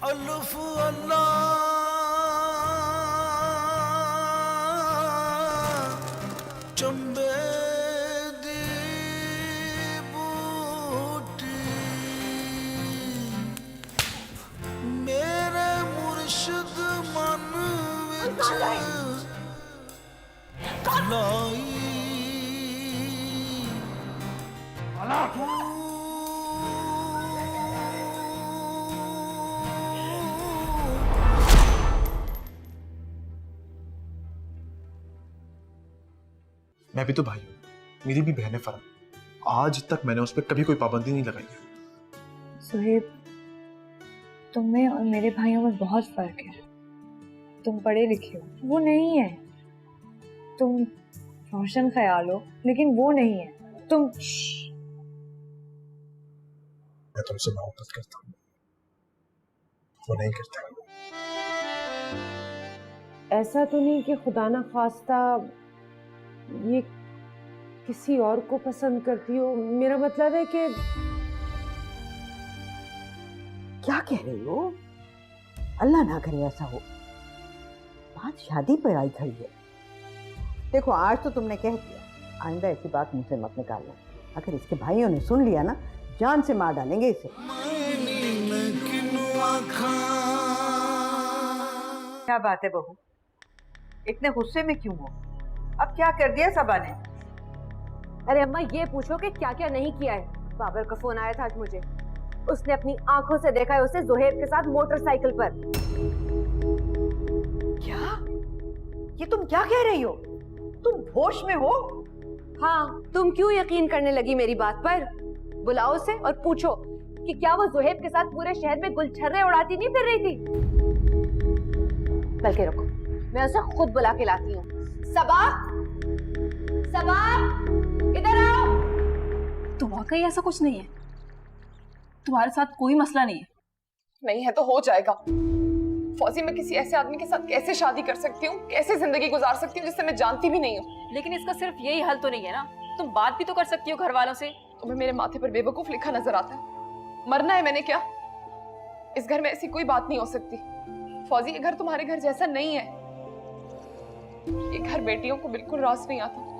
अल्फ अल्लाह चंबे दी बूटी मेरे मुर्शिद मन विच लाई मैं भी तो भाई हूँ, मेरी भी बहन है फरह। आज तक मैंने उस पर कभी कोई पाबंदी नहीं लगाई है। सुहेब, तुम में और मेरे भाइयों में बहुत फर्क है। तुम पढ़े लिखे हो, वो नहीं है। तुम रोशन ख्याल हो, लेकिन वो नहीं है। तुम मैं तुमसे मोहब्बत करता हूँ, वो नहीं करता। ऐसा तो नहीं कि खुदा ना खास्ता ये किसी और को पसंद करती हो। मेरा मतलब है कि क्या कह रही हो? अल्लाह ना करे ऐसा हो। बात शादी पर आई खड़ी है। देखो, आज तो तुमने कह दिया, आइंदा ऐसी बात मुझसे मत निकालना। अगर इसके भाइयों ने सुन लिया ना, जान से मार डालेंगे इसे। क्या बात है बहू, इतने गुस्से में क्यों हो? अब क्या कर दिया सबा ने? अरे अम्मा, ये पूछो कि क्या क्या नहीं किया है। बाबर का फोन आया था आज मुझे। उसने अपनी आंखों से देखा है उसे जोहेब के साथ मोटरसाइकिल पर। क्या? ये तुम क्या कह रही हो? तुम होश में हो? हाँ, तुम क्यों यकीन करने लगी मेरी बात पर? बुलाओ उसे और पूछो कि क्या वो जोहेब के साथ पूरे शहर में गुलछर्रे उड़ाती नहीं फिर रही थी। बल्कि रुको, मैं उसे खुद बुला के लाती हूँ। सबा, सबा, इधर आओ। तो वाकई ऐसा कुछ नहीं है? तुम्हारे साथ कोई मसला नहीं है? नहीं है तो हो जाएगा। फौजी, मैं किसी ऐसे आदमी के साथ कैसे शादी कर सकती हूँ, कैसे जिंदगी गुजार सकती हूँ जिससे मैं जानती भी नहीं हूँ? लेकिन इसका सिर्फ यही हल तो नहीं है ना, तुम बात भी तो कर सकती हो घर वालों से। तुम्हें मेरे माथे पर बेवकूफ लिखा नजर आता है? मरना है मैंने क्या? इस घर में ऐसी कोई बात नहीं हो सकती। फौजी, ये घर तुम्हारे घर जैसा नहीं है। ये घर बेटियों को बिल्कुल रास नहीं आता।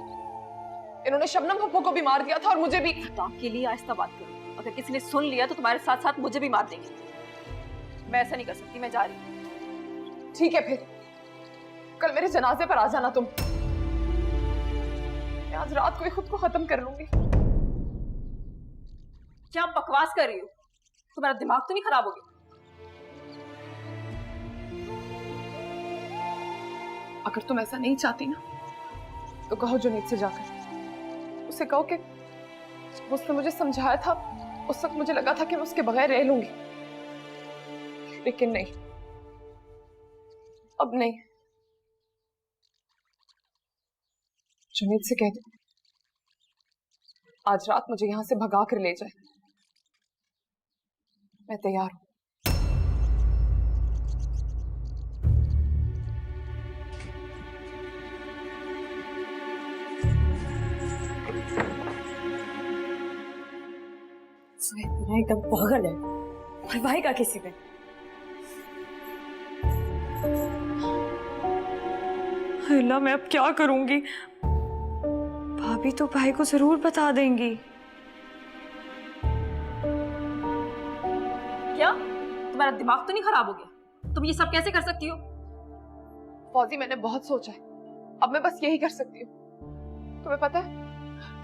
इन्होंने शबनम पप्पू को भी मार दिया था और मुझे भी। के लिए आहिस्ता बात करो, अगर किसी ने सुन लिया तो तुम्हारे साथ साथ मुझे भी मार देंगे। मैं ऐसा नहीं कर सकती, मैं जा रही हूँ। ठीक है, फिर कल मेरे जनाजे पर आ जाना तुम। मैं आज रात को ही खुद को खत्म कर लूंगी। क्या बकवास कर रही हो? तुम्हारा दिमाग तो नहीं खराब हो गया? अगर तुम ऐसा नहीं चाहती ना, तो कहो जुनैद से जाकर, उसे कहो कि उसने मुझे समझाया था, उस वक्त मुझे लगा था कि मैं उसके बगैर रह लूंगी, लेकिन नहीं, अब नहीं। जुनैद से कह दो आज रात मुझे यहां से भगा कर ले जाए। मैं तैयार हूं। एकदम पागल है, मरवाएगा किसी पे। अल्लाह, मैं अब क्या करूंगी? भाभी तो भाई को जरूर बता देंगी। क्या तुम्हारा दिमाग तो नहीं खराब हो गया? तुम ये सब कैसे कर सकती हो? फौजी, मैंने बहुत सोचा है, अब मैं बस यही कर सकती हूँ। तुम्हें पता है,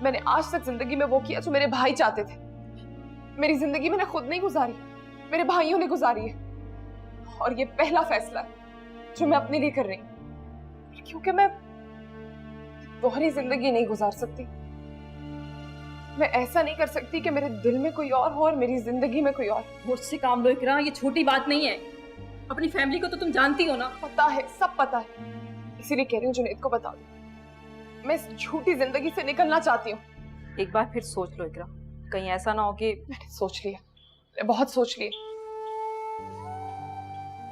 मैंने आज तक जिंदगी में वो किया जो मेरे भाई चाहते थे। मेरी जिंदगी मैंने खुद नहीं गुजारी, मेरे भाइयों ने गुजारी है। और ये पहला फैसला है जो मैं अपने लिए कर रही हूँ, क्योंकि मैं दोहरी जिंदगी नहीं गुजार सकती। मैं ऐसा नहीं कर सकती कि मेरे दिल में कोई और हो और मेरी जिंदगी में कोई और। मुझसे काम लो इकरा, ये छोटी बात नहीं है। अपनी फैमिली को तो तुम जानती हो ना। पता है, सब पता है, इसीलिए कह रही हूँ जुनैद को बता दो। मैं इस झूठी जिंदगी से निकलना चाहती हूँ। एक बार फिर सोच लो इकरा, कहीं ऐसा ना हो कि। मैंने सोच लिया, मैं बहुत सोच लिया।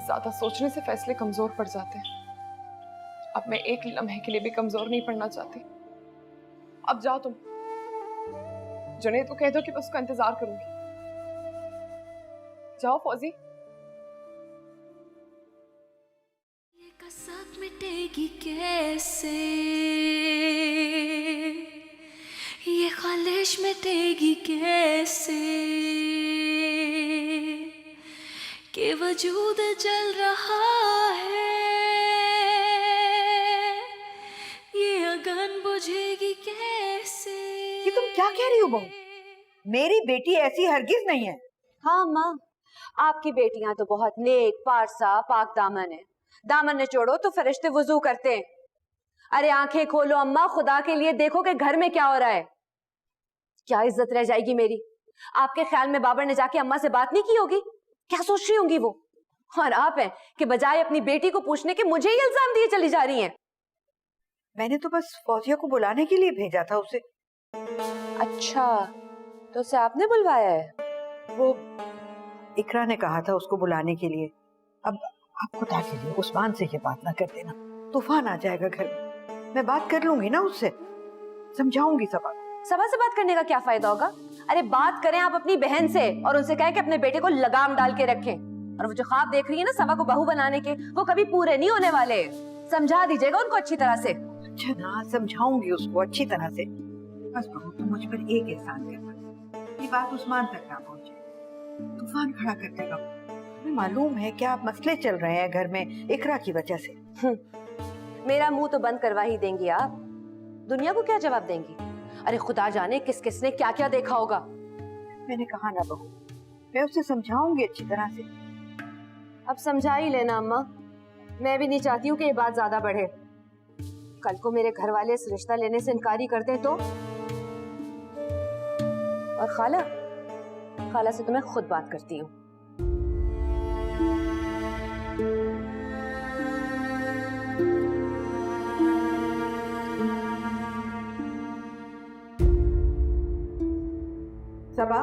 ज्यादा सोचने से फैसले कमजोर पड़ जाते हैं। अब मैं एक लम्हे के लिए भी कमजोर नहीं पड़ना चाहती। अब जाओ तुम, जुनैद को कह दो कि मैं उसका इंतजार करूंगी। जाओ फौजी। कसक मिटेगी कैसे, ये खालिश मिटेगी कैसे, कि वजूद जल रहा है, ये अगन बुझेगी कैसे। ये तुम क्या कह रही हो बहू? मेरी बेटी ऐसी हरगिज नहीं है। हाँ माँ, आपकी बेटियां तो बहुत नेक, पारसा, पाक दामन है। दामन निचोड़ो तो फरिश्ते वुजू करते हैं। अरे आंखें खोलो अम्मा, खुदा के लिए देखो कि घर में क्या हो रहा है। क्या इज्जत रह जाएगी मेरी? आपके ख्याल में बाबर ने जाके अम्मा से बात नहीं की होगी? क्या सोच रही होंगी वो? और आप हैं कि बजाय अपनी बेटी को पूछने के मुझे ही इल्जाम दिए चली जा रही हैं। मैंने तो बस फौजिया को बुलाने के लिए भेजा था उसे। अच्छा, तो उसे आपने बुलवाया है? वो इकरा ने कहा था उसको बुलाने के लिए। अब आप खुदा के लिए उस्मान से ये बात ना कर देना, तूफान आ जाएगा घर में। मैं बात कर लूंगी ना उससे, समझाऊंगी सबा। सबा से बात करने का क्या फायदा होगा? अरे बात करें आप अपनी बहन से और उनसे कहें कि अपने बेटे को लगाम डाल के रखें। और वो जो ख्वाब देख रही है ना सबा को बहू बनाने के, वो कभी पूरे नहीं होने वाले। समझा दीजिएगा उनको अच्छी तरह से। अच्छा ना, समझाऊंगी उसको अच्छी तरह से। बस बहू तुम मुझ पर एक एहसान करना, ये बात उस्मान तक ना पहुंचे, तूफान खड़ा कर देगा। तुम्हें मालूम है क्या मसले चल रहे हैं घर में इकरा की वजह से। मेरा मुंह तो बंद करवा ही देंगी आप, दुनिया को क्या जवाब देंगी? अरे खुदा जाने किस किस ने क्या क्या देखा होगा। मैंने कहा ना बहू, मैं उसे समझाऊंगी अच्छी तरह से। अब समझा ही लेना अम्मा, मैं भी नहीं चाहती हूँ कि ये बात ज्यादा बढ़े। कल को मेरे घर वाले इस रिश्ता लेने से इनकारी कर दें तो। और खाला से तो मैं खुद बात करती हूँ। सबा,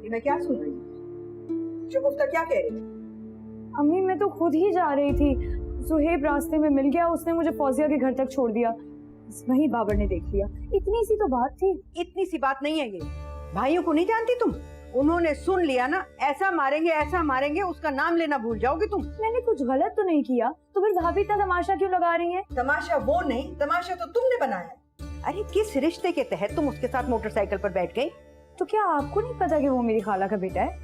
ये मैं क्या सुन रही हूँ? शगुफ्ता क्या कह रही है? अम्मी मैं तो खुद ही जा रही थी, सुहेब रास्ते में मिल गया, उसने मुझे फौजिया के घर तक छोड़ दिया। वहीं बाबर ने देख लिया। इतनी सी तो बात थी। इतनी सी बात नहीं है ये। भाइयों को नहीं जानती तुम? उन्होंने सुन लिया ना, ऐसा मारेंगे, उसका नाम लेना भूल जाओगे तुम। मैंने कुछ गलत तो नहीं किया, तो फिर भाभी इतना तमाशा क्यों लगा रही हैं? तमाशा वो नहीं, तमाशा तो तुमने बनाया। अरे किस रिश्ते के तहत तुम उसके साथ मोटरसाइकिल पर बैठ गई? तो क्या आपको नहीं पता कि वो मेरी खाला का बेटा है?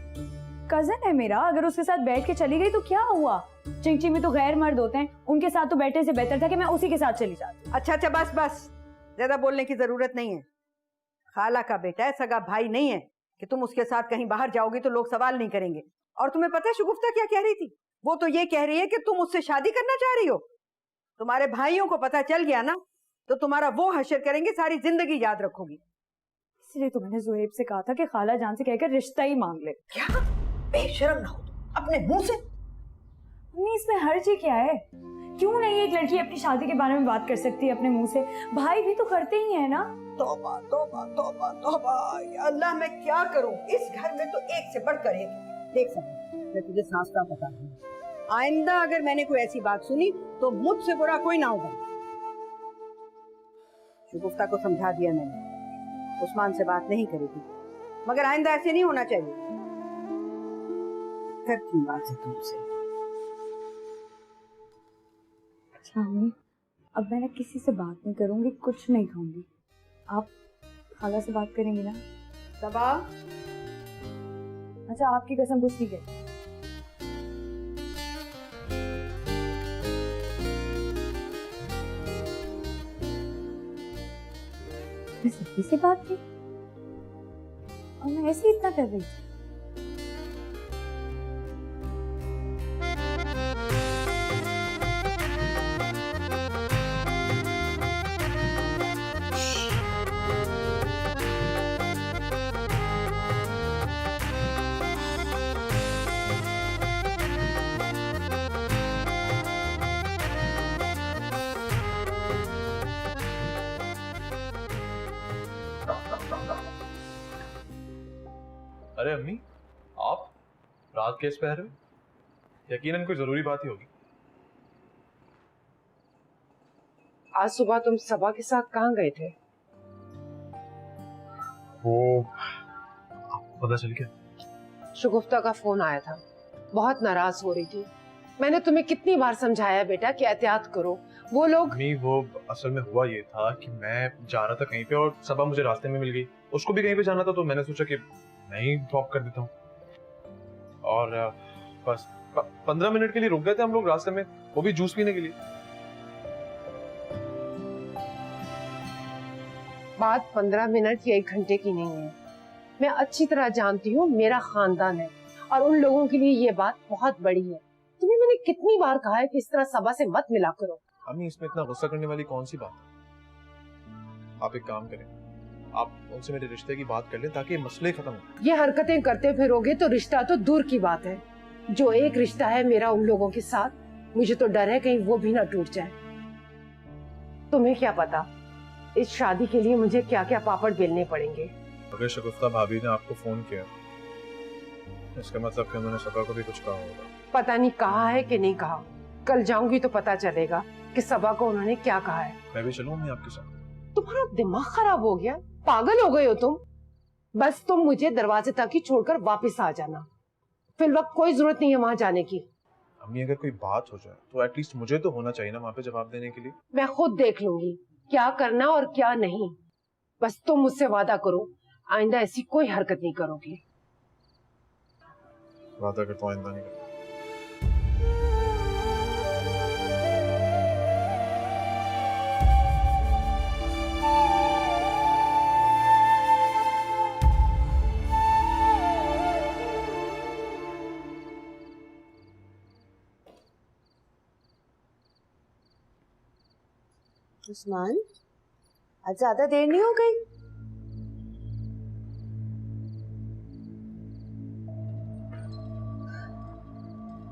कजन है मेरा, अगर उसके साथ बैठ के चली गई तो क्या हुआ? चिंची में तो गैर मर्द होते हैं, उनके साथ तो बैठने से बेहतर था कि मैं उसी के साथ चली जाती। अच्छा बस, ज्यादा बोलने की जरूरत नहीं है। खाला का बेटा है, सगा भाई नहीं है कि तुम उसके साथ कहीं बाहर जाओगी तो लोग सवाल नहीं करेंगे। और तुम्हें पता है शगुफ्ता क्या कह रही थी? वो तो ये कह रही है कि तुम उससे शादी करना चाह रही हो। तुम्हारे भाइयों को पता चल गया ना तो तुम्हारा वो हशर करेंगे, सारी जिंदगी याद रखोगी। इसलिए तो मैंने ज़ुहैब से कहा था कि खाला जान से कहकर रिश्ता ही मांग ले। क्या बेशर्म ना हो अपने मुंह से। मम्मी इसमें हर्ज ही क्या है? क्यों नहीं एक लड़की अपनी शादी के बारे में बात कर सकती है अपने मुंह से? भाई भी तो करते ही है ना। तौबा तौबा तौबा तौबा, या अल्लाह मैं क्या करूं? इस घर में तो एक से बढ़कर एक। देख सकती मैं तुझे सांस का बता दूं, आइंदा अगर मैंने कोई ऐसी बात सुनी तो मुझसे बुरा कोई ना होगा। शगुफ्ता को समझा दिया मैंने, उस्मान से बात नहीं करेगी, मगर आइंदा ऐसे नहीं होना चाहिए। करती हूँ बात से तुमसे। अच्छा मम्मी, अब मैं ना किसी से बात नहीं करूंगी, कुछ नहीं खाऊंगी। आप खाला से बात करेंगी ना? सबा, अच्छा आपकी कसम कुछ ठीक है? सीधी सी बात थी और मैं ऐसे ही इतना कर रही थी। अरे अम्मी, आप रात केस पहन रहे हो? यकीनन कोई जरूरी बात ही होगी। आज सुबह तुम सबा के साथ कहाँ गए थे? वो आपको पता चल गया? शगुफ्ता का फोन आया था, बहुत नाराज हो रही थी। मैंने तुम्हें कितनी बार समझाया बेटा कि एहतियात करो। वो लोग अम्मी वो असल में हुआ ये था कि मैं जा रहा था कहीं पे और सबा मुझे रास्ते में मिल गई, उसको भी कहीं पे जाना था, तो मैंने सोचा कि मैं ही ड्रॉप कर देता हूँ। और बस 15 मिनट के लिए रुक गए थे हम लोग रास्ते में, वो भी जूस पीने के लिए। बात 15 मिनट या 1 घंटे की नहीं है। मैं अच्छी तरह जानती हूँ, मेरा खानदान है और उन लोगों के लिए ये बात बहुत बड़ी है। तुम्हें मैंने कितनी बार कहा है कि इस तरह सबा से मत मिला करो। अम्मी इसमें इतना गुस्सा करने वाली कौन सी बात है? आप एक काम करें, आप उनसे मेरे रिश्ते की बात कर लें ताकि मसले खत्म हो। ये हरकतें करते फिरोगे तो रिश्ता तो दूर की बात है, जो एक रिश्ता है मेरा उन लोगों के साथ, मुझे तो डर है कहीं वो भी ना टूट जाए। तुम्हें क्या पता इस शादी के लिए मुझे क्या क्या पापड़ बेलने पड़ेंगे। अगर शगुफ्ता भाभी ने आपको फोन किया, इसका मतलब कि उन्होंने सबा को भी कुछ कहा होगा। पता नहीं कहा है कि नहीं कहा, कल जाऊंगी तो पता चलेगा कि सबा को उन्होंने क्या कहा है। मैं भी चलूं आपके साथ? तुम्हारा दिमाग खराब हो गया, पागल हो गए हो तुम। बस तुम मुझे दरवाजे तक ही छोड़कर वापस आ जाना, फिर वक्त कोई जरूरत नहीं है वहां जाने की। अम्मी अगर कोई बात हो जाए तो एटलीस्ट मुझे तो होना चाहिए ना वहाँ पे जवाब देने के लिए। मैं खुद देख लूंगी क्या करना और क्या नहीं। बस तुम मुझसे वादा करो आइंदा ऐसी कोई हरकत नहीं करोगी। वादा करता हूँ आइंदा नहीं करूँगा। उस्मान, आज ज्यादा देर नहीं हो गई?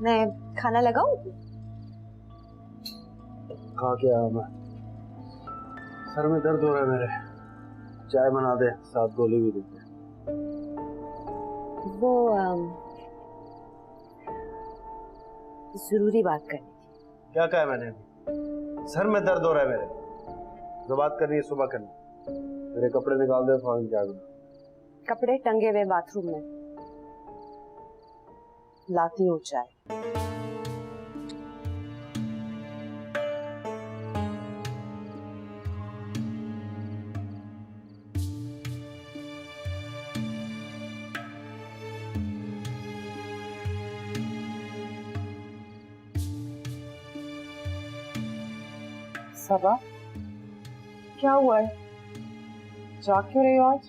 मैं खाना लगाऊं? खा के आया मैं, सर में दर्द हो रहा है मेरे। चाय बना दे, साथ गोली भी दे दे। वो जरूरी बात करनी थी। क्या कहा मैंने अभी? सर में दर्द हो रहा है मेरे। जो बात करनी है सुबह करनी। मेरे कपड़े निकाल दे, फाइन क्या बना। कपड़े टंगे हुए बाथरूम में, लाती हूँ चाय। सबा, क्या हुआ है? जाग क्यों रही हो आज?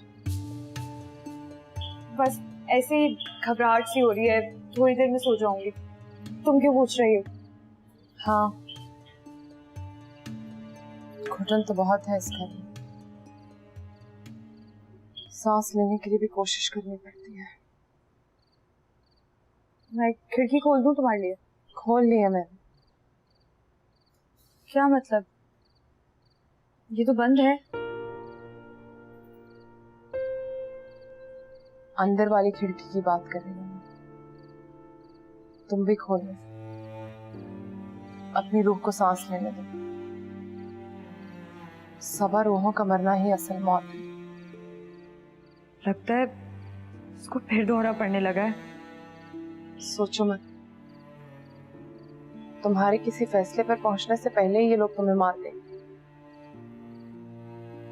बस ऐसे ही घबराहट सी हो रही है, थोड़ी देर में सो जाऊंगी। तुम क्यों पूछ रही हो? हाँ, घुटन तो बहुत है इसका, सांस लेने के लिए भी कोशिश करनी पड़ती है। मैं खिड़की खोल दूं तुम्हारे लिए? खोल ली है मैंने। क्या मतलब? ये तो बंद है। अंदर वाली खिड़की की बात कर रही हूँ। तुम भी खोलो, अपनी रूह को सांस लेने दो। सबा रूहों का मरना ही असल मौत है। लगता है उसको फिर दोहरा पड़ने लगा है। सोचो मत, तुम्हारे किसी फैसले पर पहुंचने से पहले ही ये लोग तुम्हें मार देंगे।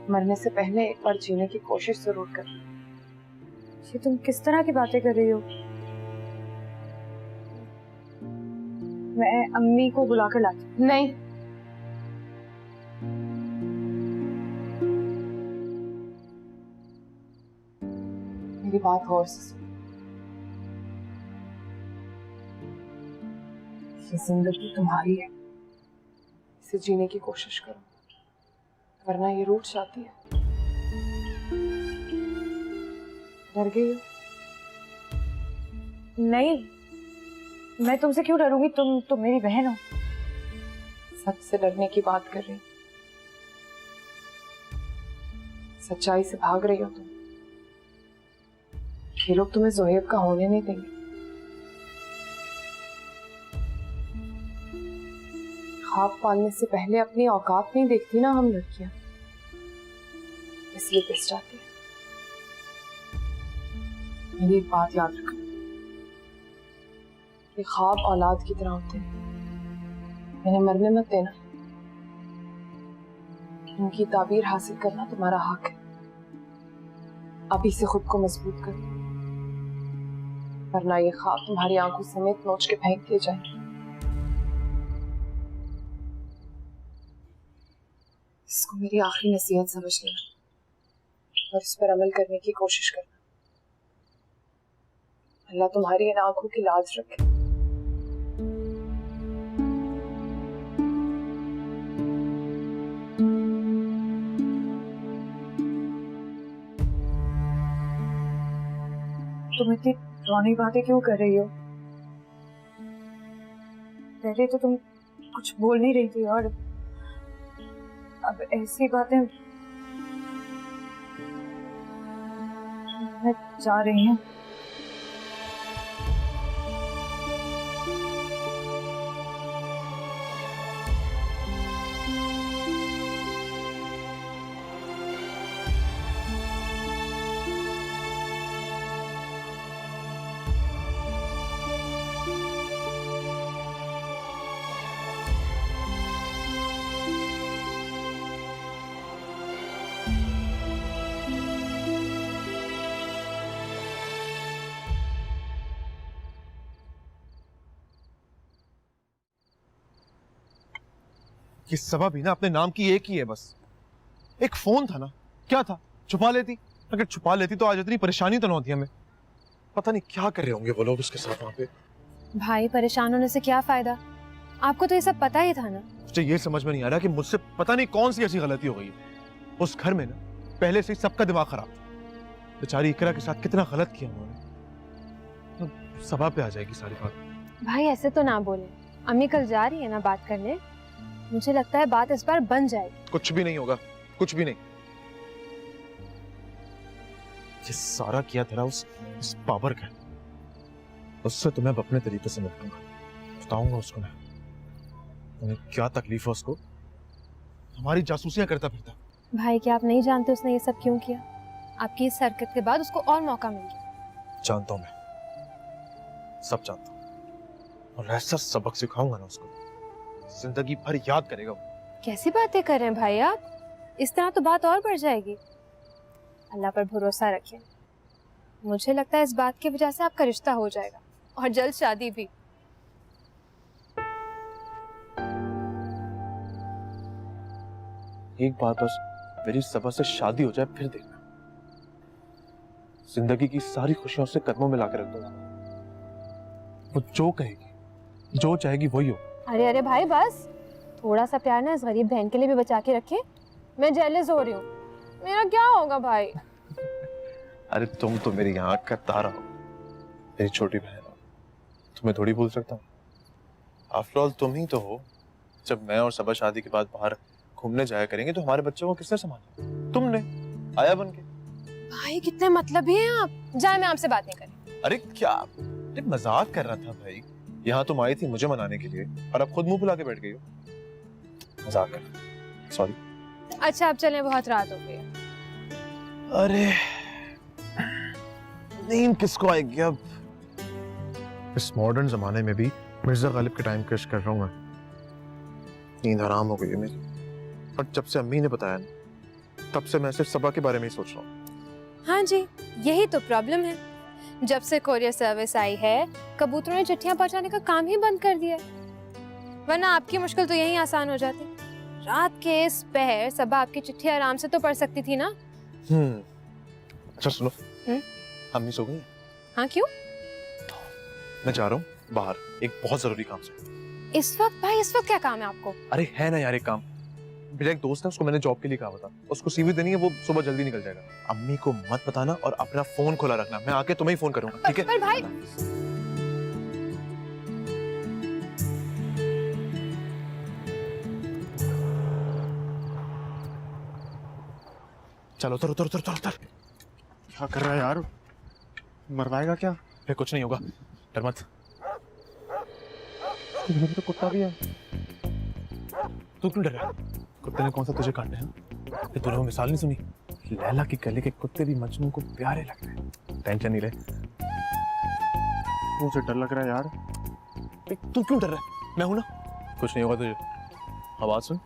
मरने से पहले एक बार जीने की कोशिश जरूर कर। ये तुम किस तरह की बातें कर रही हो? मैं अम्मी को बुला कर लाती हूँ। नहीं, मेरी बात गौर से सुनो। ये जिंदगी तुम्हारी है, इसे जीने की कोशिश करो, वरना ये रूठ जाती है। डर गई हो? नहीं, मैं तुमसे क्यों डरूंगी? तुम मेरी बहन हो। सच से डरने की बात कर रही, सच्चाई से भाग रही हो तुम। ये लोग तुम्हें जोहेब का होने नहीं देंगे। ख्वाब पालने से पहले अपनी औकात नहीं देखती ना हम लड़कियां, इसलिए पिस जाती है। मेरी एक बात याद रखना, ये ख्वाब औलाद की तरह होते हैं, मैंने मरने मत देना। उनकी ताबीर हासिल करना तुम्हारा हक है। अभी से खुद को मजबूत कर, वरना ये ख्वाब तुम्हारी आंखों समेत नोच के फेंक दिए जाएंगे। इसको मेरी आखिरी नसीहत समझ लेना और इस पर अमल करने की कोशिश करना। अल्लाह तुम्हारी इन आंखों की लाज रखे। तुम इतनी पुरानी बातें क्यों कर रही हो? पहले तो तुम कुछ बोल नहीं रही थी और अब ऐसी बातें मैं जा रही हूँ। ये सबा भी ना अपने नाम की एक ही है बस। एक फोन था ना, क्या था? छुपा लेती। अगर छुपा लेती तो आज इतनी परेशानी तो न होती हमें। पता नहीं क्या कर रहे होंगे वो लोग उसके साथ वहां पे। भाई परेशान होने से क्या फायदा, आपको तो ये सब पता ही था ना। मुझे ये समझ में नहीं आ रहा कि मुझसे पता नहीं कौन सी ऐसी गलती हो गई है। उस घर में ना पहले से ही सबका दिमाग खराब था। बेचारी इकरा के साथ कितना गलत किया उन्होंने। तो सबा पे आ जाएगी सारी बात। भाई ऐसे तो ना बोले, अम्मी कल जा रही है ना बात करने, मुझे लगता है बात इस बार बन जाएगी। कुछ भी नहीं होगा, कुछ भी नहीं। ये सारा किया तेरा उस पावर का। उससे तो मैं अपने तरीके से निपटूंगा, बताऊंगा उसको मैं क्या तकलीफ है उसको। हमारी जासूसियां करता फिरता। भाई क्या आप नहीं जानते उसने ये सब क्यों किया? आपकी इस हरकत के बाद उसको और मौका मिल गया। जानता हूं मैं, सब जानता हूं। और ऐसा सबक सिखाऊंगा ना उसको, जिंदगी भर याद करेगा वो। कैसी बातें कर रहे हैं भाई आप? इस तरह तो बात और बढ़ जाएगी। अल्लाह पर भरोसा रखें, मुझे लगता है इस बात की वजह से आपका रिश्ता हो जाएगा और जल्द शादी भी। एक बार बस मेरी सबा से शादी हो जाए फिर देखना, जिंदगी की सारी खुशियां उससे कदमों में लाकर रख दूंगा। वो जो कहेगी, जो चाहेगी वही हो। अरे अरे भाई बस, थोड़ा सा प्यार ना इस गरीब बहन के लिए भी बचा के रखे। मैं जेलस हो रही हूँ, मेरा क्या होगा भाई? अरे तुम तो मेरी आंख का तारा हो, मेरी छोटी बहन हो, तुम्हें थोड़ी भूल सकता हूँ। आफ्टर ऑल तुम ही तो हो। जब मैं और सबा शादी के बाद बाहर घूमने जाया करेंगे तो हमारे बच्चों को किसने संभाला? तुमने, आया बन के। भाई कितने मतलबी हैं आप। जाए, मैं आपसे बात नहीं करी। अरे क्या, अरे मजाक कर रहा था भाई। यहाँ तुम आई थी मुझे मनाने के लिए और अब खुद मुंह फुला के बैठ गई हो। मजाक कर, सॉरी। अच्छा अब चलें, बहुत रात हो गई है। अरे नींद किसको आएगी अब? इस मॉडर्न जमाने में भी मिर्जा गालिब के टाइम क्रश कर रहा हूँ मैं। नींद हराम हो गई है मेरी। और जब से अम्मी ने बताया ना, तब से मैं सिर्फ सबा के बारे में ही सोच रहा हूँ। हाँ जी, यही तो प्रॉब्लम है। जब से कोरियर सर्विस आई है, कबूतरों ने चिट्ठियां पहुंचाने का काम ही बंद कर दिया है। वरना आपकी मुश्किल तो यही आसान हो जाती। रात के इस पहर सबा आपकी चिट्ठी आराम से तो पढ़ सकती थी ना। अच्छा सुनो, अम्मी सो गई? हाँ क्यों? मैं जा रहा हूँ बाहर एक बहुत जरूरी काम से। इस वक्त भाई, इस वक्त क्या काम है आपको? अरे है ना यार एक काम। मेरा एक दोस्त है, उसको मैंने जॉब के लिए कहा था, उसको सीवी देनी है, वो सुबह जल्दी निकल जाएगा। अम्मी को मत बताना और अपना फोन खुला रखना, मैं आके तुम्हें ही फोन करूंगा, ठीक है? पर भाई चलो उतर उतर उतर उतर। क्या कर रहा है यार? मरवाएगा क्या? फिर कुछ नहीं होगा, डर मत। घर तो कुत्ता भी है। तू क्यों डर रहा है? कुत्ते ने कौन सा तुझे काटना है? तूने वो मिसाल नहीं सुनी? लैला की गले के कुत्ते भी मजनू को प्यारे लगते हैं। टेंशन नहीं ले। मुझे डर लग रहा है यार। तू क्यों डर रहा है? मैं हूं ना, कुछ नहीं होगा तुझे। आवाज सुन,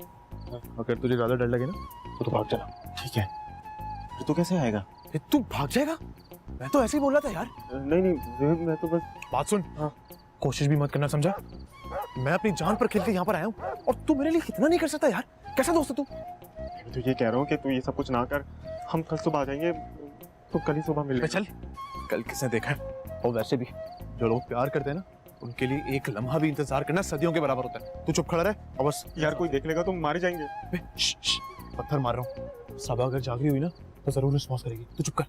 अगर तुझे ज्यादा डर लगे ना तो भाग जाना। ठीक है, फिर तू कैसे आएगा? तू भाग जाएगा? मैं तो ऐसे ही बोल रहा था यार। नहीं नहीं, मैं तो बस। बात सुन, हाँ कोशिश भी मत करना, समझा? मैं अपनी जान पर खेल के यहाँ पर आया हूँ और तू मेरे लिए इतना नहीं कर सकता यार। कैसा दोस्त है तू? मैं तो ये कह रहा हूँ कि तू ये सब कुछ ना कर, हम कल सुबह आ जाएंगे, तो कल ही सुबह मिलेंगे। चल, कल किसने देखा है? और वैसे भी जो लोग प्यार करते हैं ना, उनके लिए एक लम्हा भी इंतजार करना सदियों के बराबर होता है। तू चुप खड़ा रहे और बस। यार कोई देख लेगा तो मारे जाएंगे। पत्थर मार रहा हूँ। सबा अगर जागी हुई ना तो जरूर रिस्पॉन्स करेगी। तू चुप कर।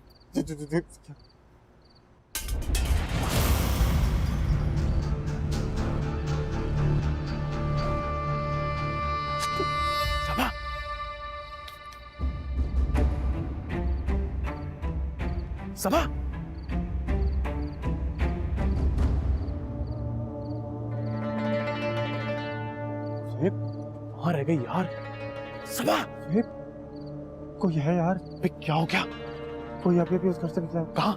सबा, सबा, वहां रह गई यार। सबा, कोई है यार। क्या हो गया? कोई अभी उस घर से निकला है। कहाँ?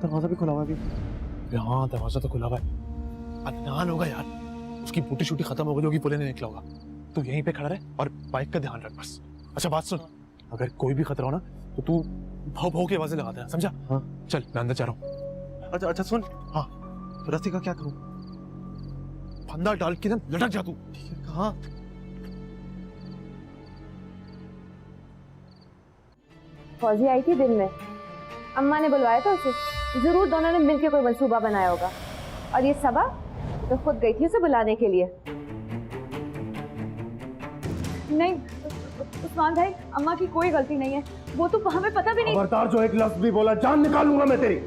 दरवाजा भी खुला हुआ है अभी। हाँ दरवाजा तो खुला हुआ है। अदनान होगा यार, उसकी बूटी शूटी खत्म हो गई होगी, पुलिस ने निकला होगा। तू यहीं पे खड़ा रहे और बाइक का ध्यान रख बस। अच्छा बात सुन, अगर कोई भी खतरा हो ना तो तू भाव भाव की आवाजें लगा देना, समझा? हाँ चल, मैं अंदर जा रहा हूँ। अच्छा सुन, हाँ रस्सी का क्या करूँ? फंदा डाल के ना लटक जा तू। ठीक है, कहाँ? फौजी आई थी दिन में, अम्मा ने बुलवाया था उसे। जरूर दोनों ने मिलकर कोई मंसूबा बनाया होगा। और ये सबा तो खुद गई थी उसे बुलाने के लिए। नहीं उस्मान भाई, अम्मा की कोई गलती नहीं है, वो तो हमें पता भी नहीं। खबरदार, जो एक लफ्ज भी बोला जान निकालूंगा मैं तेरी।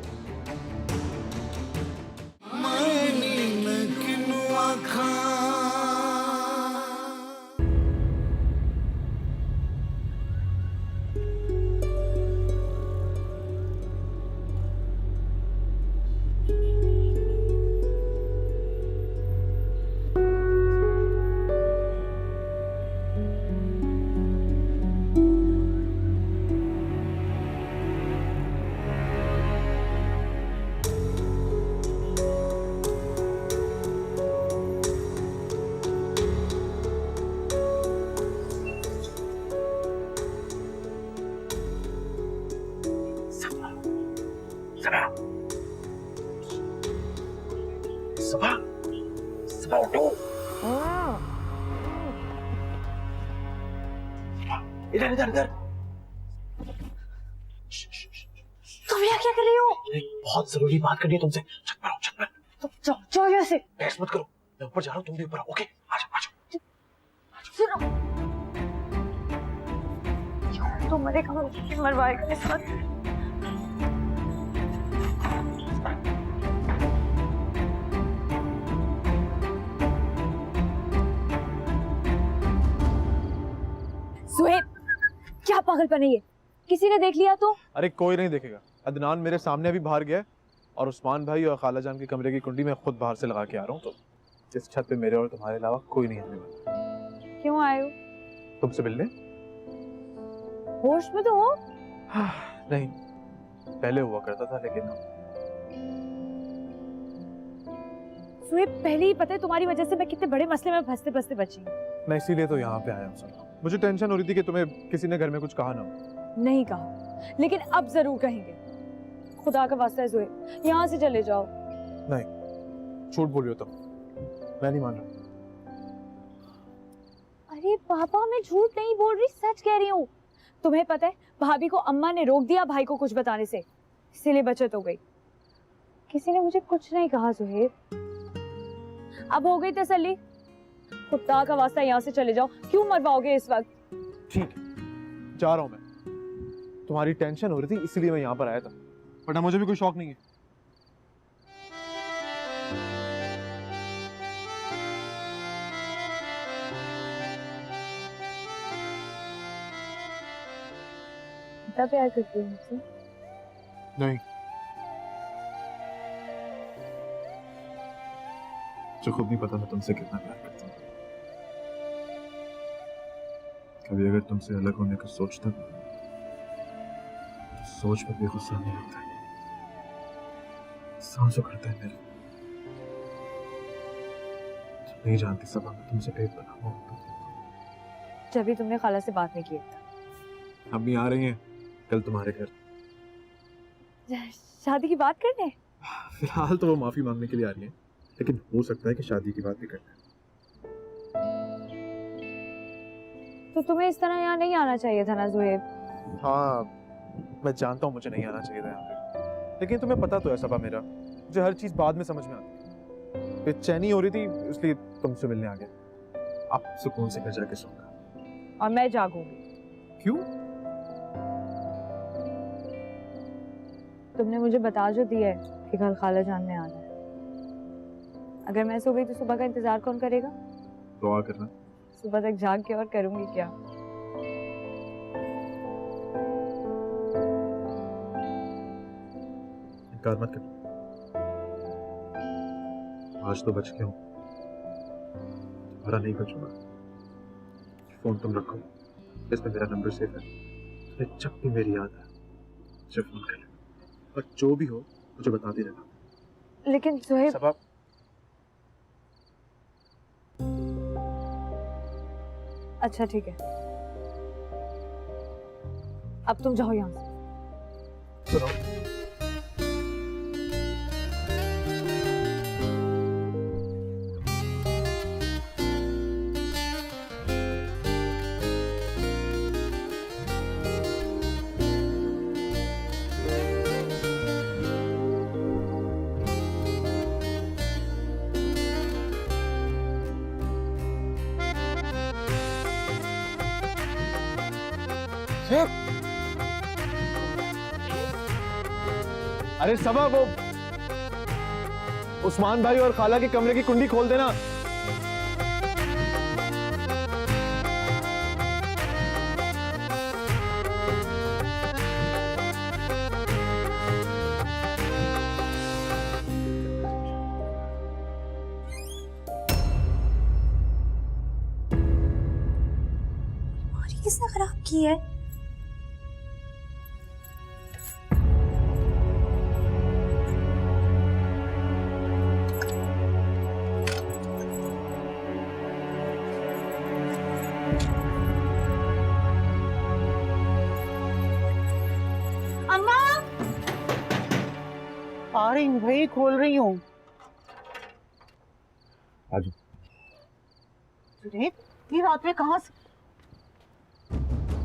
इधर इधर इधर। तुम यहाँ क्या कर रही हो? बहुत जरूरी बात करनी है तुमसे। छत पर आओ, छत पर। तुम जाओ यहाँ से। बहस मत करो, मैं ऊपर जा रहा हूँ, तुम भी ऊपर आओ। ओके, आजा आजा। सुनो, तो मरेगा, मरवाएगा इस वक्त। सुहेब, क्या पागलपन है ये? किसी ने देख लिया तो? अरे कोई नहीं देखेगा। अदनान मेरे सामने अभी बाहर गया और उस्मान भाई और खाला जान के कमरे की कुंडी में खुद बाहर से लगा के आ रहा हूँ। तो इस छत पे मेरे और तुम्हारे अलावा कोई नहीं आने वाला। क्यों आए हो? तुमसे मिलने। होश में तो हो? नहीं, पहले हुआ करता था लेकिन। सुहेब, पहले ही पता है तुम्हारी वजह से मैं कितने बड़े मसले में फंसते फंसते बची हूँ। मैं इसीलिए तो यहाँ पे आया हूँ। मुझे टेंशन हो रही थी कि तुम्हें किसी ने घर में कुछ कहा ना हो। नहीं कहा, लेकिन अब जरूर कहेंगे। खुदा का वास्ता है सुहेब, यहाँ से चले जाओ। नहीं, झूठ बोल रही हो तुम, मैं नहीं मान रहा। अरे पापा, मैं झूठ नहीं बोल रही, सच कह रही हूँ। तुम्हें पता है भाभी को अम्मा ने रोक दिया भाई को कुछ बताने से, इसीलिए बचत हो गई। किसी ने मुझे कुछ नहीं कहा सुहेब। अब हो गई तसल्ली। खुदा का वास्ता यहाँ से चले जाओ, क्यों मरवाओगे इस वक्त? ठीक है, जा रहा हूँ मैं। तुम्हारी टेंशन हो रही थी इसलिए मैं यहाँ पर आया था, वरना मुझे भी कोई शौक नहीं है। इतना प्यार करती हूँ मुझसे? नहीं, जो खुद नहीं पता मैं तुमसे कितना प्यार करता हूँ। कभी अगर तुमसे अलग होने का सोचता तो सोच पर भी गुस्सा नहीं आता, सांस उखड़ता है मेरे। नहीं जानती सबा, मैं तुमसे पेट बना हुआ हूं। जब भी तुमने खाला से बात नहीं की था। अम्मी आ रही हैं कल तुम्हारे घर। शादी की बात करने? फिलहाल तो वो माफी मांगने के लिए आ रही हैं, लेकिन हो सकता है कि शादी की बात भी करना। तो तुम्हें इस तरह यहाँ नहीं आना चाहिए था ना ज़ुहैब। हाँ मैं जानता हूँ मुझे नहीं आना चाहिए था यहाँ पे, लेकिन तुम्हें पता तो है सबा मेरा, मुझे हर चीज बाद में समझ में आती है। बेचैनी हो रही थी इसलिए तुमसे मिलने आ गया। आप सुकून से घर जाके सोना। और मैं जागूंगी। क्यों? तुमने मुझे बता जो दिया है कि कल खाला जान ने आना है। अगर मैं सो गई तो सुबह का इंतजार कौन करेगा? दुआ करना। सुबह तक जाग के और करूंगी क्या? इनकार मत कर, आज तो बच के हूँ, तुम्हारा नहीं बचूंगा। फोन तुम रखो, इसमें मेरा नंबर सेव है, तुम्हें जब भी मेरी याद है मुझे फोन कर लेना, और जो भी हो मुझे बता दे रहना। लेकिन ज़ुहैब, सबा अच्छा ठीक है, अब तुम जाओ यहाँ से। सुनो, अरे सबा वो उस्मान भाई और खाला के कमरे की कुंडी खोल देना। किसने खराब की है? आ रही हूँ भाई, खोल रही हूँ। आजू। ये रात में कहाँ से?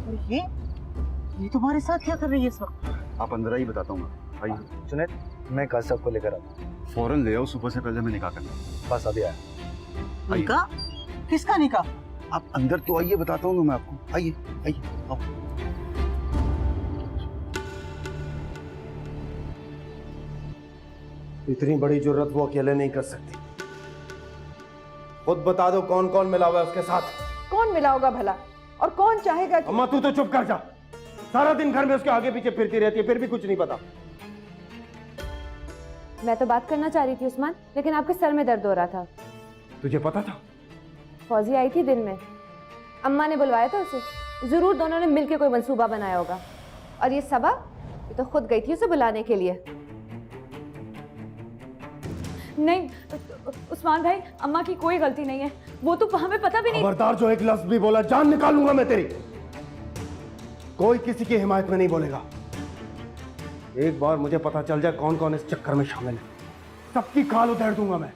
और ये तुम्हारे साथ क्या कर रही है इस वक्त? आप अंदर आइए, बताता हूँ। आइए। जुनैद, मैं काश सबको लेकर आता हूँ। फौरन ले आओ, सुबह से पहले मैं निकाह करना। बस अभी आया। निकाह? किसका निकाह? आप अंदर तो आइए, बताता हूँ मैं आपको। आइए आइए आओ। इतनी बड़ी जुर्रत वो अकेले नहीं कर सकती। खुद बता दो कौन कौन मिला हुआ है उसके साथ। कौन मिला होगा भला, और कौन चाहेगा कि... अम्मा तू तो चुप कर जा, सारा दिन घर में उसके आगे पीछे फिरती रहती है, फिर भी कुछ नहीं पता। मैं तो बात करना चाह रही थी उस्मान, लेकिन आपके सर में दर्द हो रहा था। तुझे पता था? फौजी आई थी दिन में, अम्मा ने बुलवाया था उसे। जरूर दोनों ने मिलकर कोई मंसूबा बनाया होगा। और ये सबा, ये तो खुद गई थी उसे बुलाने के लिए। नहीं उस्मान भाई, अम्मा की कोई गलती नहीं है, वो तो हमें पता भी नहीं। खबरदार, जो एक लफ्ज भी बोला जान निकालूंगा मैं तेरी। कोई किसी की हिमायत में नहीं बोलेगा। एक बार मुझे पता चल जाए कौन कौन इस चक्कर में शामिल है, सबकी खाल उधेड़ दूंगा मैं।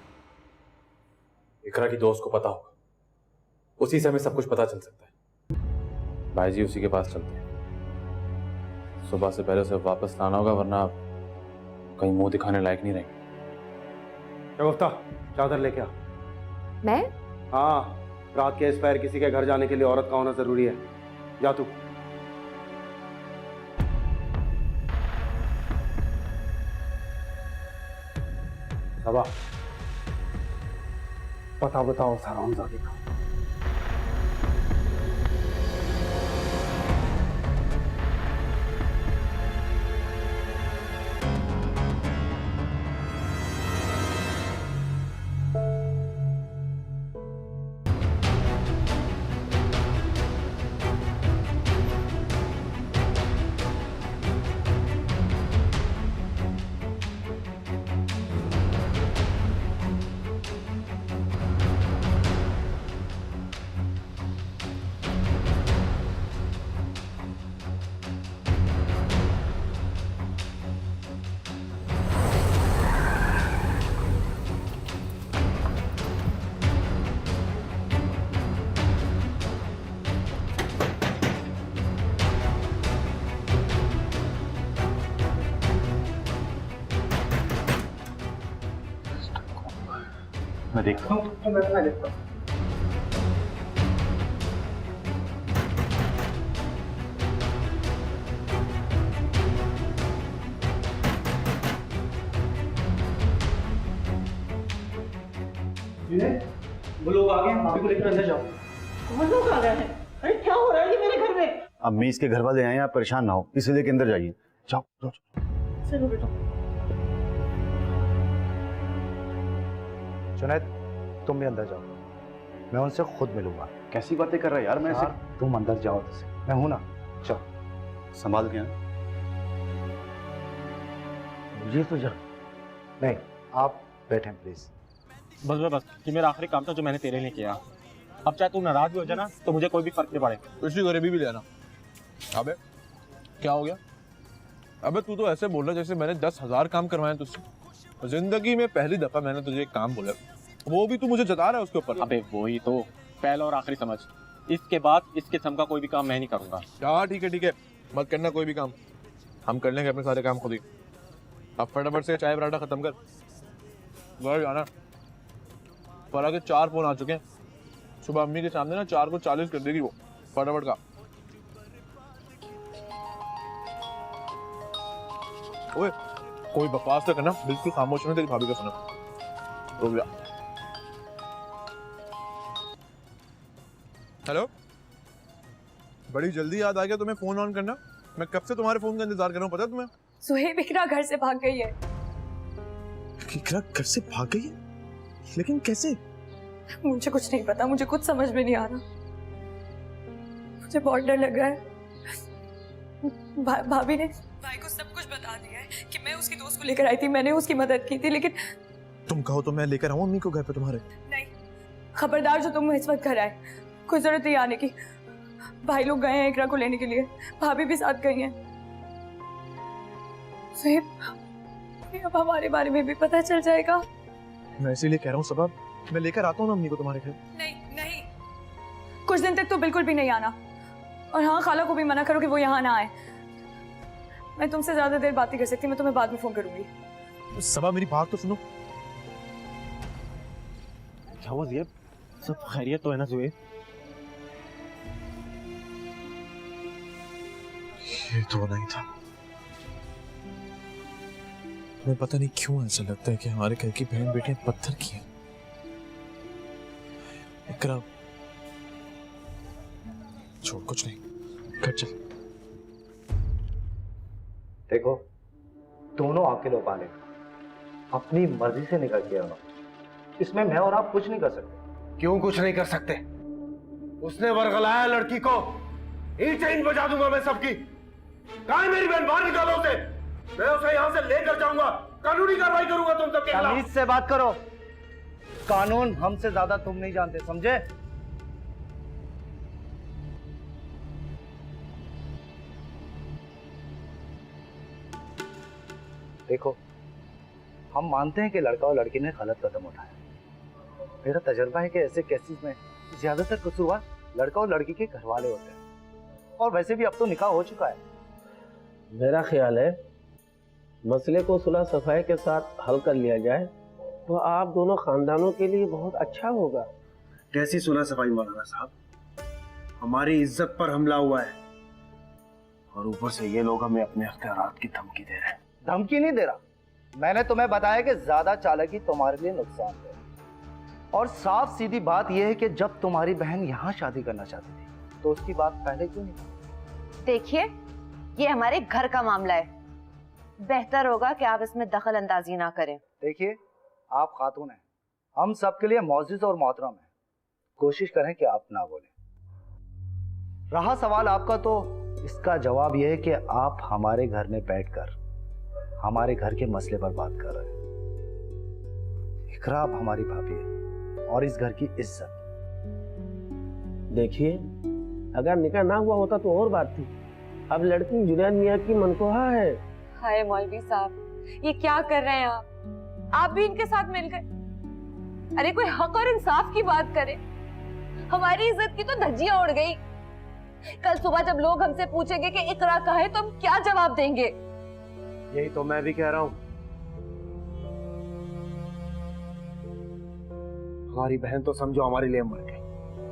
इकरा की दोस्त को पता होगा, उसी से हमें सब कुछ पता चल सकता है। भाई जी उसी के पास चलते हैं। सुबह से पहले उसे वापस लाना होगा, वरना कहीं मुंह दिखाने लायक नहीं रहेंगे। शगुफ्ता, चादर लेके आ। मैं? हाँ, रात के इस पैर किसी के घर जाने के लिए औरत का होना जरूरी है। जा तू। सबा, पता बताओ हरामजादे का। मैं देखता हूँ। तो मैं पहले देखता हूँ। वो लोग आ गए, भाभी को लेकर अंदर जाओ। कौन लोग आ गए हैं? अरे क्या हो रहा है ये मेरे घर में? अम्मी इसके घर वाले आए हैं, आप परेशान ना हो, इसे लेके अंदर जाइए। जाओ जाओ। चलो बेटा। जुनैद, तुम भी अंदर जाओ, मैं उनसे खुद मिलूंगा। कैसी बातें कर रहा है यार, मैं यार, तुम अंदर जाओ तो सही। मैं हूं ना, चलो। संभाल के। मुझे तो जा नहीं, आप बैठें प्लीज। बस ये मेरा आखिरी काम था जो मैंने तेरे लिए किया। अब चाहे तू नाराज भी हो जाए ना तो मुझे कोई भी फर्क नहीं पड़े। पिछली गरीबी भी लेना। अबे क्या हो गया? अबे तू तो ऐसे बोल रहा जैसे मैंने 10,000 काम करवाए तुझसे। जिंदगी में पहली दफा मैंने तुझे एक काम बोला, वो भी तू मुझे जता रहा है उसके ऊपर। अबे वही तो पहला और आखिरी समझ। इसके बाद इस किस्म का कोई भी काम मैं नहीं करूंगा। हाँ ठीक है, मत करना कोई भी काम, हम कर लेंगे अपने सारे काम खुद ही। अब फटाफट से चाय पराठा खत्म कर, घर जाना। फरा के 4 फोन आ चुके हैं, सुबह अम्मी के सामने ना 4 को 40 कर देगी वो। फटाफट का। ओए कोई बकवास तो करना, बिल्कुल खामोश में तेरी भाभी का सुना। रुक जा। हेलो, बड़ी जल्दी याद आ गया तुम्हें फोन ऑन करना। मैं कब से तुम्हारे फोन का इंतजार कर रहा हूँ, पता है तुम्हें? सुहेब, इकरा घर से भाग गई है। इकरा घर से भाग गई है? लेकिन कैसे? मुझे कुछ नहीं पता, मुझे कुछ समझ में नहीं आ रहा। मुझे बहुत डर लग रहा है। भाभी ने भाई को सब कुछ बता दिया है कि मैं उसकी दोस्त को लेकर आई थी, मैंने उसकी मदद की थी, लेकिन तुम कहो तो मैं लेकर आऊं अम्मी को घर पे तुम्हारे? नहीं, खबरदार जो तुम इस वक्त घर आए, कोई जरूरत नहीं आने की। भाई लोग गए हैं इकरा को लेने के लिए, भाभी भी साथ गई हैं। अब हमारे बारे में भी पता चल जाएगा। मैं इसीलिए कह रहा हूँ सबब, मैं लेकर आता हूँ ना अम्मी को तुम्हारे घर। नहीं, कुछ दिन तक तो बिल्कुल भी नहीं आना। और हाँ, खाला को भी मना करो कि वो यहाँ ना आए। मैं तुमसे ज्यादा देर बात नहीं कर सकती, मैं तुम्हें बाद में फोन करूंगी। सबा मेरी बात तो सुनो। क्या हुआ ज़ेब? सब खैरियत तो है ना ज़ुबैर? ये तो नहीं था। मैं पता नहीं क्यों ऐसा लगता है कि हमारे घर की बहन बेटियां पत्थर की हैं। इकरा, छोड़, कुछ नहीं, घर चल। देखो, दोनों आपके लोग पाले, अपनी मर्जी से निकल गया उन्होंने, इसमें मैं और आप कुछ नहीं कर सकते। क्यों कुछ नहीं कर सकते? उसने वर्गलाया लड़की को, ईंट ईंट बजा दूंगा मैं सबकी। कहाँ है मेरी बहन? बाहर निकालो उसे, मैं उसे यहाँ से लेकर जाऊंगा, कानूनी कार्रवाई करूंगा तुम सबके खिलाफ। तमीज से बात करो, कानून हमसे ज्यादा तुम नहीं जानते, समझे? देखो, हम मानते हैं कि लड़का और लड़की ने गलत कदम उठाया। मेरा तजर्बा है कि ऐसे केसेस में ज्यादातर कसूरवार लड़का और लड़की के घर वाले होते हैं, और वैसे भी अब तो निकाह हो चुका है। मेरा ख्याल है मसले को सुलह सफाई के साथ हल कर लिया जाए तो आप दोनों खानदानों के लिए बहुत अच्छा होगा। कैसी सुलह सफाई मौलाना साहब? हमारी इज्जत पर हमला हुआ है, और ऊपर से ये लोग हमें अपने अख्तियारात की धमकी दे रहे हैं। धमकी नहीं दे रहा, मैंने तुम्हें बताया कि ज्यादा चालाकी तुम्हारे लिए नुकसान है। और साफ सीधी बात यह है कि जब तुम्हारी बहन यहाँ शादी करना चाहती थी तो उसकी बात पहले क्यों नहीं की? देखिए, ये हमारे घर का मामला है, बेहतर होगा कि आप इसमें दखल अंदाजी ना करें। देखिए, आप खातून हैं, हम सबके लिए मौजूद और मोहतरम हैं, कोशिश करें कि आप ना बोलें। रहा सवाल आपका, तो इसका जवाब यह है कि आप हमारे घर में बैठकर हमारे घर के मसले पर बात कर रहे हैं। इकरा अब हमारी भाभी है और इस घर की इज्जत। देखिए, अगर निकाह ना हुआ होता तो और बात थी, अब लड़की जुनैद मियां की मनकोहा है। हाय मौलवी साहब, ये क्या कर रहे हैं आप भी इनके साथ मिल गए। अरे कोई हक और इंसाफ की बात करे, हमारी इज्जत की तो धज्जियां उड़ गई। कल सुबह जब लोग हमसे पूछेंगे कि इकरा कहाँ है, तो हम क्या जवाब देंगे? यही तो मैं भी कह रहा हूं। हमारी बहन तो समझो हमारे लिए मर गई,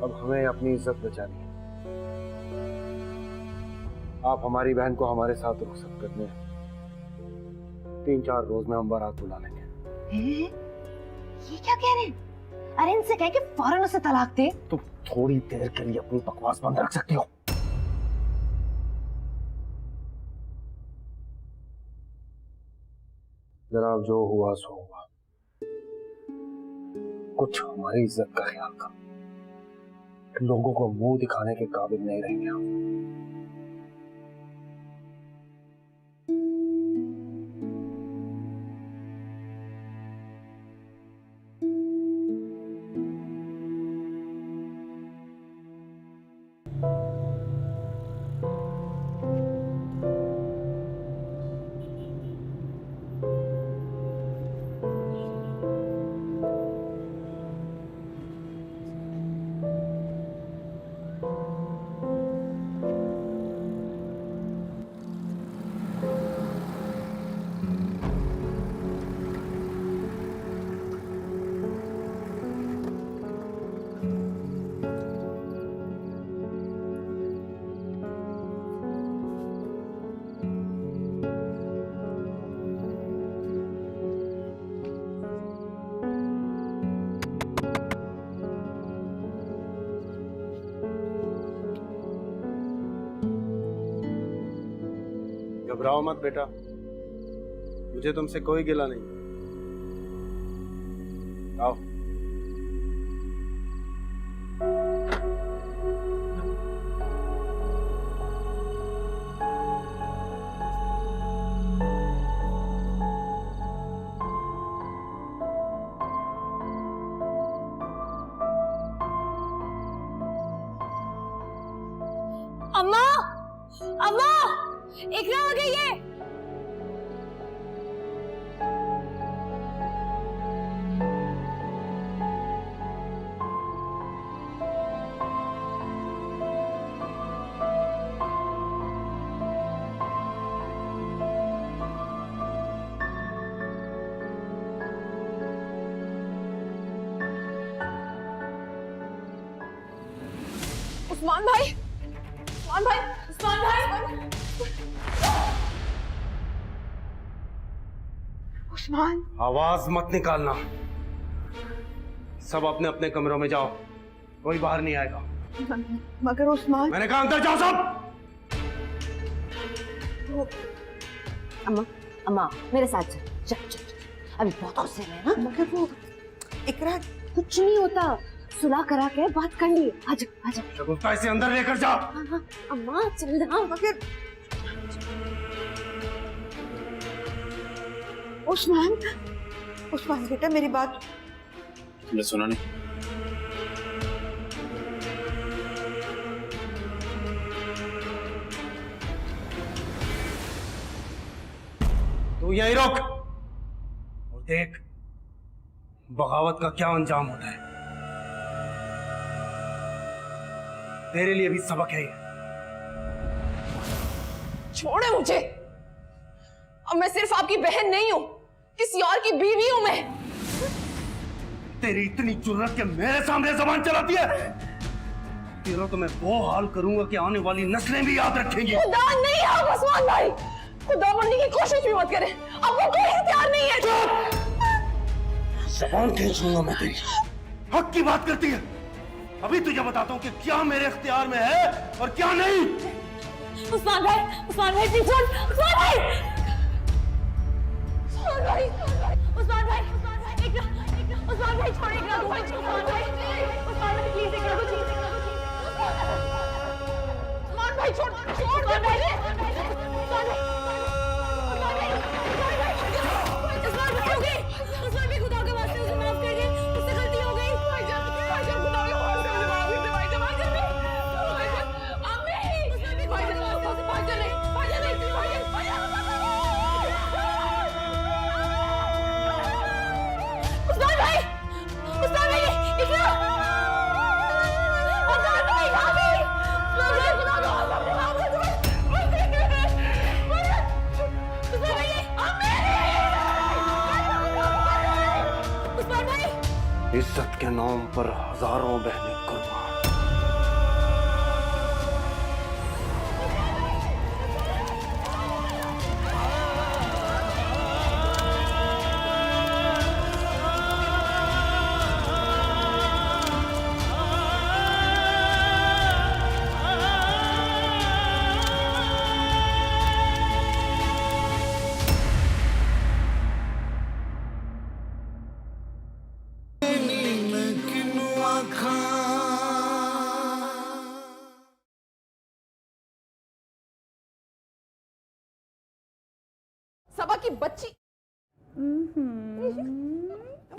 अब हमें अपनी इज्जत बचानी है। आप हमारी बहन को हमारे साथ रुखसत करने 3-4 रोज में हम बारात बुला लेंगे। ये क्या कह रहे हैं? अरे इनसे कह के फौरन उसे तलाक दे। तुम थोड़ी देर के लिए अपनी बकवास बंद रख सकती हो। जनाब, जो हुआ सो हुआ। कुछ हमारी इज्जत का ख्याल कर, लोगों को मुंह दिखाने के काबिल नहीं रहेंगे हम। घबराओ मत बेटा, मुझे तुमसे कोई गिला नहीं। आओ। अम्मा, अम्मा, इकरा आ गई है। उस्मान भाई, उस्मान भाई, उस्मान भाई, उस्मान। आवाज मत निकालना, सब अपने अपने कमरों में जाओ, कोई बाहर नहीं आएगा। मगर उस्मान, मैंने कहा अंदर जाओ सब। अम्मा, अम्मा मेरे साथ चल, चल चल चल। अभी बहुत गुस्से में है ना। मगर वो इकरा, कुछ नहीं होता, सुलह करा के बात कर ली। आजा आजा। शगुफ्ता इसे अंदर लेकर जा। हाँ हाँ अम्मा चल ना। मगर उस्मान, उस्मान बेटा मेरी बात तुमने सुना नहीं? तू यहीं रुक और देख बगावत का क्या अंजाम होता है। तेरे लिए भी सबक है ये। छोड़े मुझे, अब मैं सिर्फ आपकी बहन नहीं हूं, किसी और की बीवी हूं मैं। तेरी इतनी जुर्रत के मेरे सामने जबान चलाती है, तेरा तो मैं वो हाल करूंगा कि आने वाली नस्लें भी याद रखेंगी। खुदा नहीं है आप उस्मान भाई, खुदा बनने की कोशिश भी मत करें, आपको कोई इख्तियार नहीं है। जबान खींच लूंगा मैं तेरी। हक की बात करती है, अभी तुझे बताता हूँ कि क्या मेरे इख्तियार में है और क्या नहीं। उस्मान भाई, उस्मान भाई प्लीज छोड़, उस्मान भाई, उस्मान भाई, उस्मान भाई, उस्मान भाई छोड़, इकरा को, उस्मान भाई, उस्मान भाई प्लीज इकरा को चीज, उस्मान भाई छोड़, छोड़ उस्मान भाई, उस्मान भाई, उस्मान भाई हो गई, उस्मान भाई खुदा के वास्ते उसे माफ कर दे, उससे गलती हो गई। भाईजान खुदा के वास्ते मुझे माफ कर दे, भाईजान माफ कर दे, अम्मी, उस्मान भाई भाईजान वास्ते भाईजान नहीं, भाईजान नहीं, भाईजान, भाईजान उस्मान भाई, उस्मान भाई, इकरा, उस्मान भाई, भाभी, उस्मान भाई खुदा के वास्ते माफ कर दे, इज्जत के नाम पर हजारों बहनें कुर्बान। सबा की बच्ची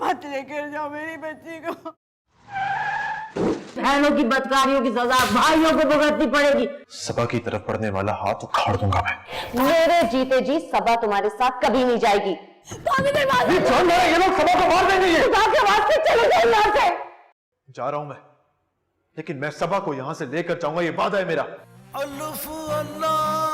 मत लेकर जाओ मेरी बच्ची को। बहनों की बदकारियों की सजा भाइयों को भुगतनी पड़ेगी। सबा की तरफ पड़ने वाला हाथ उखाड़ दूंगा मैं। मेरे जीते जी सबा तुम्हारे साथ कभी नहीं जाएगी। ये लोग सबा को मार देंगे। चलो जाओ यहाँ से। जा रहा हूं मैं, लेकिन मैं सबा को यहां से लेकर जाऊंगा, ये वादा है मेरा। अल्लाह